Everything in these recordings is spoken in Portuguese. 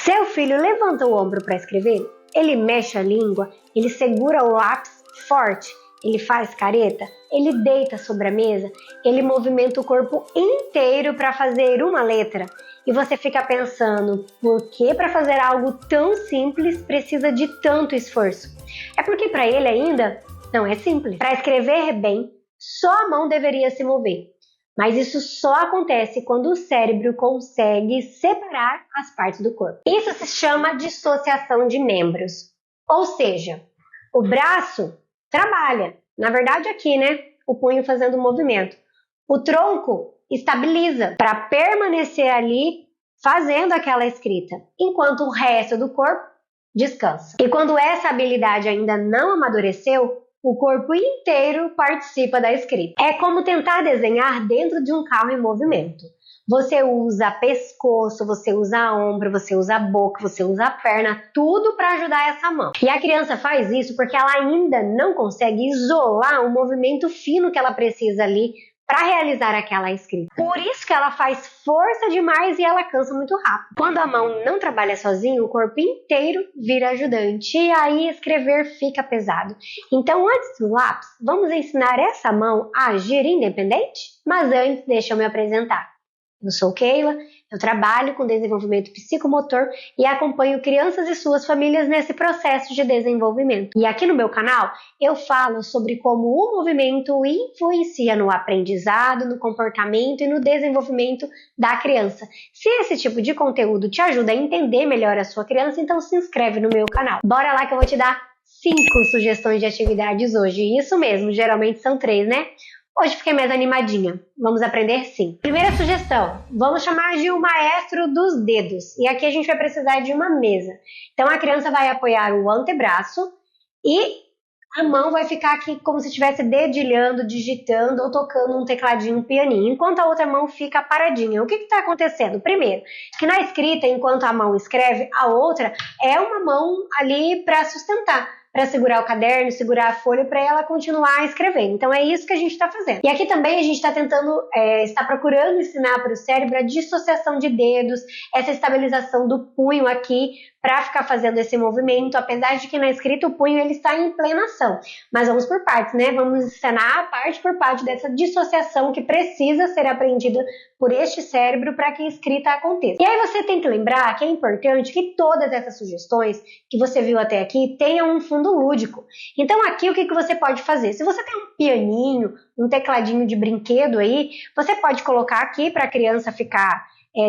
Seu filho levanta o ombro para escrever? Ele mexe a língua? Ele segura o lápis forte? Ele faz careta? Ele deita sobre a mesa? Ele movimenta o corpo inteiro para fazer uma letra? E você fica pensando, por que para fazer algo tão simples precisa de tanto esforço? É porque para ele ainda não é simples. Para escrever bem, só a mão deveria se mover. Mas isso só acontece quando o cérebro consegue separar as partes do corpo. Isso se chama dissociação de membros. Ou seja, o braço trabalha, na verdade aqui, né? O punho fazendo o movimento. O tronco estabiliza para permanecer ali fazendo aquela escrita, enquanto o resto do corpo descansa. E quando essa habilidade ainda não amadureceu, o corpo inteiro participa da escrita. É como tentar desenhar dentro de um carro em movimento. Você usa pescoço, você usa ombro, você usa boca, você usa perna, tudo para ajudar essa mão. E a criança faz isso porque ela ainda não consegue isolar o movimento fino que ela precisa ali para realizar aquela escrita. Por isso que ela faz força demais e ela cansa muito rápido. Quando a mão não trabalha sozinha, o corpo inteiro vira ajudante e aí escrever fica pesado. Então, antes do lápis, vamos ensinar essa mão a agir independente? Mas antes, deixa eu me apresentar. Eu sou Keila, eu trabalho com desenvolvimento psicomotor e acompanho crianças e suas famílias nesse processo de desenvolvimento. E aqui no meu canal eu falo sobre como o movimento influencia no aprendizado, no comportamento e no desenvolvimento da criança. Se esse tipo de conteúdo te ajuda a entender melhor a sua criança, então se inscreve no meu canal. Bora lá que eu vou te dar 5 sugestões de atividades hoje. Isso mesmo, geralmente são 3, né? Hoje fiquei mais animadinha. Vamos aprender sim. Primeira sugestão, vamos chamar de o maestro dos dedos. E aqui a gente vai precisar de uma mesa. Então a criança vai apoiar o antebraço e a mão vai ficar aqui como se estivesse dedilhando, digitando ou tocando um tecladinho, um pianinho, enquanto a outra mão fica paradinha. O que está acontecendo? Primeiro, que na escrita, enquanto a mão escreve, a outra é uma mão ali para sustentar, para segurar o caderno, segurar a folha, para ela continuar escrevendo. Então é isso que a gente está fazendo. E aqui também a gente está tentando, está procurando ensinar para o cérebro a dissociação de dedos, essa estabilização do punho aqui, para ficar fazendo esse movimento, apesar de que na escrita o punho ele está em plena ação. Mas vamos por partes, né? Vamos ensinar parte por parte dessa dissociação que precisa ser aprendida por este cérebro para que a escrita aconteça. E aí você tem que lembrar que é importante que todas essas sugestões que você viu até aqui tenham um fundo lúdico. Então aqui o que você pode fazer? Se você tem um pianinho, um tecladinho de brinquedo aí, você pode colocar aqui para a criança ficar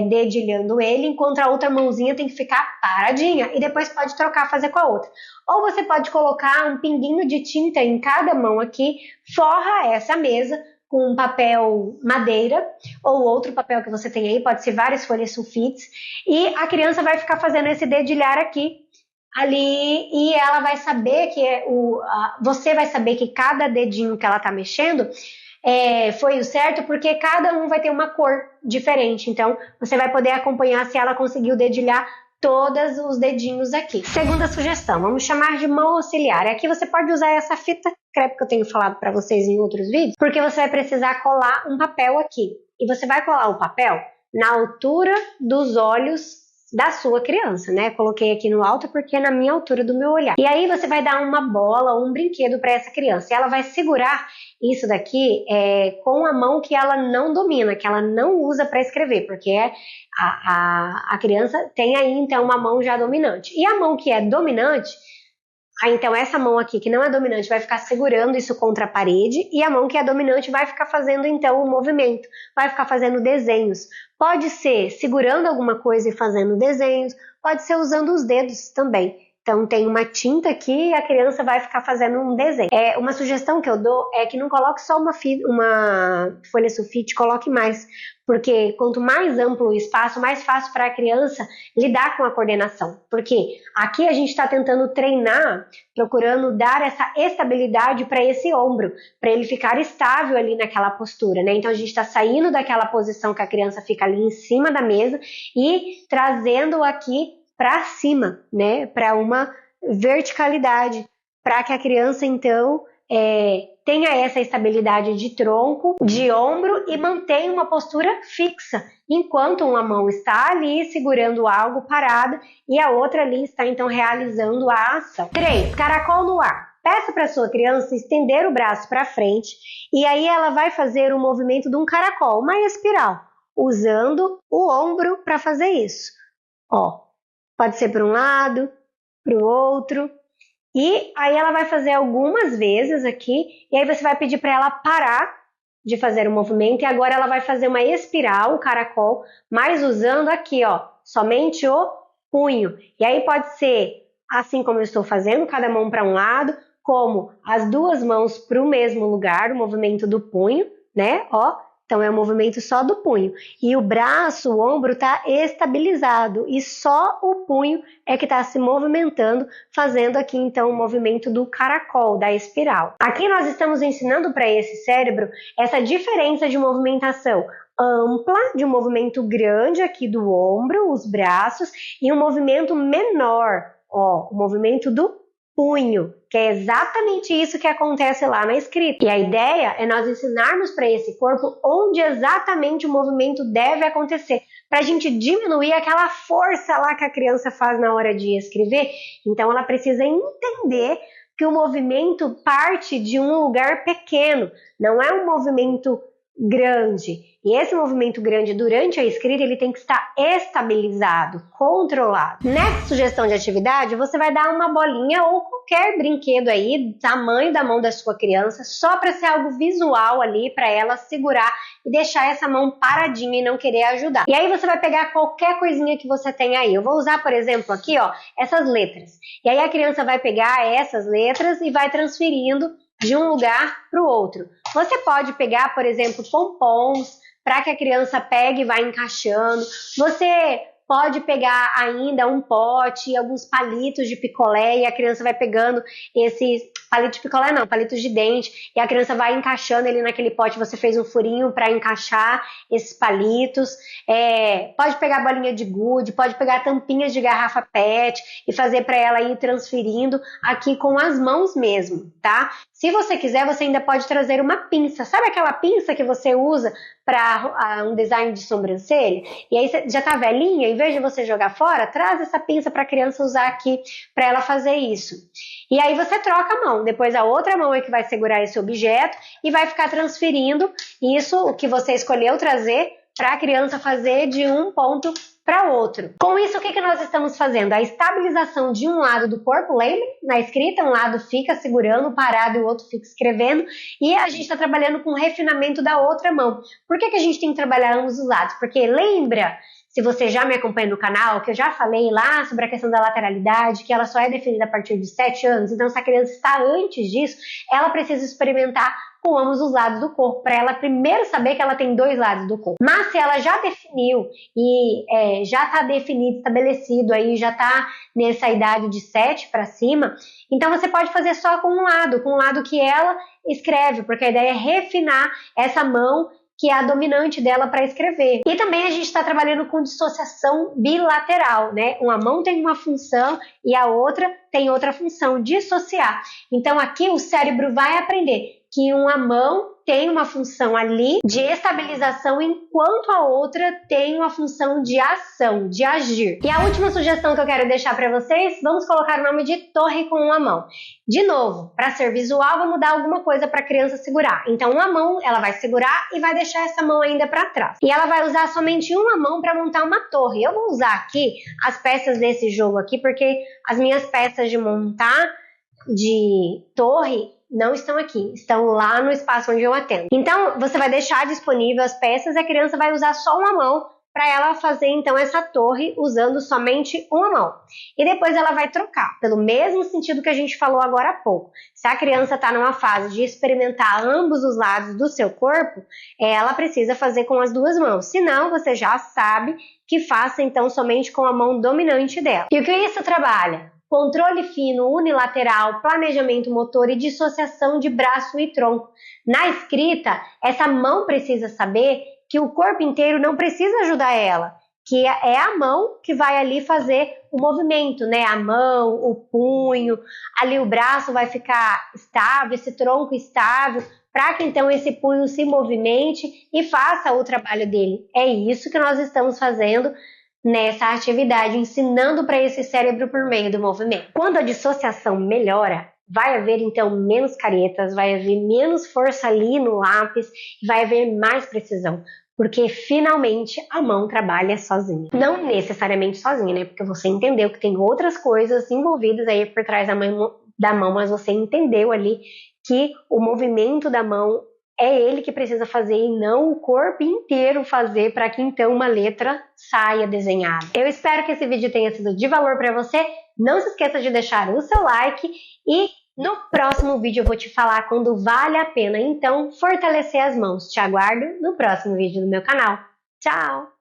dedilhando ele, enquanto a outra mãozinha tem que ficar paradinha e depois pode trocar, fazer com a outra. Ou você pode colocar um pinguinho de tinta em cada mão aqui, forra essa mesa com um papel madeira ou outro papel que você tem aí, pode ser várias folhas sulfites, e a criança vai ficar fazendo esse dedilhar aqui, ali, e ela vai saber que você vai saber que cada dedinho que ela tá mexendo foi o certo, porque cada um vai ter uma cor diferente. Então, você vai poder acompanhar se ela conseguiu dedilhar todos os dedinhos aqui. Segunda sugestão, vamos chamar de mão auxiliar. Aqui você pode usar essa fita crepe que eu tenho falado para vocês em outros vídeos, porque você vai precisar colar um papel aqui. E você vai colar o papel na altura dos olhos da sua criança, né? Coloquei aqui no alto porque é na minha altura do meu olhar. E aí você vai dar uma bola ou um brinquedo para essa criança. E ela vai segurar isso daqui com a mão que ela não domina, que ela não usa para escrever, porque a criança tem aí então uma mão já dominante. E a mão que é dominante, então essa mão aqui que não é dominante vai ficar segurando isso contra a parede, e a mão que é dominante vai ficar fazendo então o movimento, vai ficar fazendo desenhos. Pode ser segurando alguma coisa e fazendo desenhos, pode ser usando os dedos também. Então tem uma tinta aqui e a criança vai ficar fazendo um desenho. Uma sugestão que eu dou é que não coloque só uma folha sulfite, coloque mais, porque quanto mais amplo o espaço, mais fácil para a criança lidar com a coordenação. Porque aqui a gente está tentando treinar, procurando dar essa estabilidade para esse ombro, para ele ficar estável ali naquela postura, né? Então a gente está saindo daquela posição que a criança fica ali em cima da mesa e trazendo aqui para cima, né? Para uma verticalidade, para que a criança então tenha essa estabilidade de tronco, de ombro e mantenha uma postura fixa, enquanto uma mão está ali segurando algo parado e a outra ali está então realizando a ação. 3. Caracol no ar. Peça para sua criança estender o braço para frente e aí ela vai fazer o movimento de um caracol, uma espiral, usando o ombro para fazer isso. Ó, pode ser para um lado, para o outro. E aí ela vai fazer algumas vezes aqui, e aí você vai pedir para ela parar de fazer o movimento, e agora ela vai fazer uma espiral, o caracol, mas usando aqui, ó, somente o punho. E aí pode ser assim como eu estou fazendo, cada mão para um lado, como as duas mãos para o mesmo lugar, o movimento do punho, né, ó. Então é o movimento só do punho. E o braço, o ombro está estabilizado e só o punho é que está se movimentando, fazendo aqui então o movimento do caracol, da espiral. Aqui nós estamos ensinando para esse cérebro essa diferença de movimentação ampla, de um movimento grande aqui do ombro, os braços, e um movimento menor, ó, o movimento do punho, que é exatamente isso que acontece lá na escrita. E a ideia é nós ensinarmos para esse corpo onde exatamente o movimento deve acontecer, para a gente diminuir aquela força lá que a criança faz na hora de escrever. Então ela precisa entender que o movimento parte de um lugar pequeno, não é um movimento grande. E esse movimento grande durante a escrita ele tem que estar estabilizado, controlado. Nessa sugestão de atividade, você vai dar uma bolinha ou qualquer brinquedo aí, tamanho da mão da sua criança, só para ser algo visual ali, para ela segurar e deixar essa mão paradinha e não querer ajudar. E aí você vai pegar qualquer coisinha que você tem aí. Eu vou usar, por exemplo, aqui, ó, essas letras. E aí a criança vai pegar essas letras e vai transferindo de um lugar para o outro. Você pode pegar, por exemplo, pompons, para que a criança pegue e vá encaixando. Você pode pegar ainda um pote, alguns palitos de picolé e a criança vai pegando esses palitos de picolé não, palitos de dente e a criança vai encaixando ele naquele pote, você fez um furinho para encaixar esses palitos. Pode pegar bolinha de gude, pode pegar tampinhas de garrafa PET e fazer para ela ir transferindo aqui com as mãos mesmo, tá? Se você quiser, você ainda pode trazer uma pinça. Sabe aquela pinça que você usa para um design de sobrancelha? E aí você já tá velhinha, em vez de você jogar fora, traz essa pinça para a criança usar aqui para ela fazer isso. E aí você troca a mão, depois a outra mão é que vai segurar esse objeto e vai ficar transferindo isso, o que você escolheu trazer, para a criança fazer de um ponto para outro. Com isso, o que nós estamos fazendo? A estabilização de um lado do corpo, lembre? Na escrita, um lado fica segurando, parado, e o outro fica escrevendo, e a gente está trabalhando com o refinamento da outra mão. Por que a gente tem que trabalhar ambos os lados? Porque lembra, se você já me acompanha no canal, que eu já falei lá sobre a questão da lateralidade, que ela só é definida a partir de 7 anos, então se a criança está antes disso, ela precisa experimentar com ambos os lados do corpo, para ela primeiro saber que ela tem 2 lados do corpo. Mas se ela já definiu e já está definido, estabelecido, aí já está nessa idade de 7 para cima, então você pode fazer só com um lado que ela escreve, porque a ideia é refinar essa mão que é a dominante dela para escrever. E também a gente está trabalhando com dissociação bilateral, né? Uma mão tem uma função e a outra tem outra função, dissociar. Então aqui o cérebro vai aprender que uma mão tem uma função ali de estabilização, enquanto a outra tem uma função de ação, de agir. E a última sugestão que eu quero deixar para vocês, vamos colocar o nome de torre com uma mão. De novo, para ser visual, vamos dar alguma coisa para a criança segurar. Então uma mão ela vai segurar e vai deixar essa mão ainda para trás. E ela vai usar somente uma mão para montar uma torre. Eu vou usar aqui as peças desse jogo aqui, porque as minhas peças de montar de torre não estão aqui, estão lá no espaço onde eu atendo. Então, você vai deixar disponível as peças e a criança vai usar só uma mão para ela fazer, então, essa torre usando somente uma mão. E depois ela vai trocar, pelo mesmo sentido que a gente falou agora há pouco. Se a criança está numa fase de experimentar ambos os lados do seu corpo, ela precisa fazer com as 2 mãos. Se não, você já sabe que faça, então, somente com a mão dominante dela. E o que isso trabalha? Controle fino, unilateral, planejamento motor e dissociação de braço e tronco. Na escrita, essa mão precisa saber que o corpo inteiro não precisa ajudar ela. que é a mão que vai ali fazer o movimento, né? A mão, o punho, ali o braço vai ficar estável, esse tronco estável, para que então esse punho se movimente e faça o trabalho dele. É isso que nós estamos fazendo nessa atividade, ensinando para esse cérebro por meio do movimento. Quando a dissociação melhora, vai haver então menos caretas, vai haver menos força ali no lápis, vai haver mais precisão, porque finalmente a mão trabalha sozinha. Não necessariamente sozinha, né? Porque você entendeu que tem outras coisas envolvidas aí por trás da mão, mas você entendeu ali que o movimento da mão é ele que precisa fazer e não o corpo inteiro fazer para que então uma letra saia desenhada. Eu espero que esse vídeo tenha sido de valor para você. Não se esqueça de deixar o seu like e no próximo vídeo eu vou te falar quando vale a pena então fortalecer as mãos. Te aguardo no próximo vídeo do meu canal. Tchau!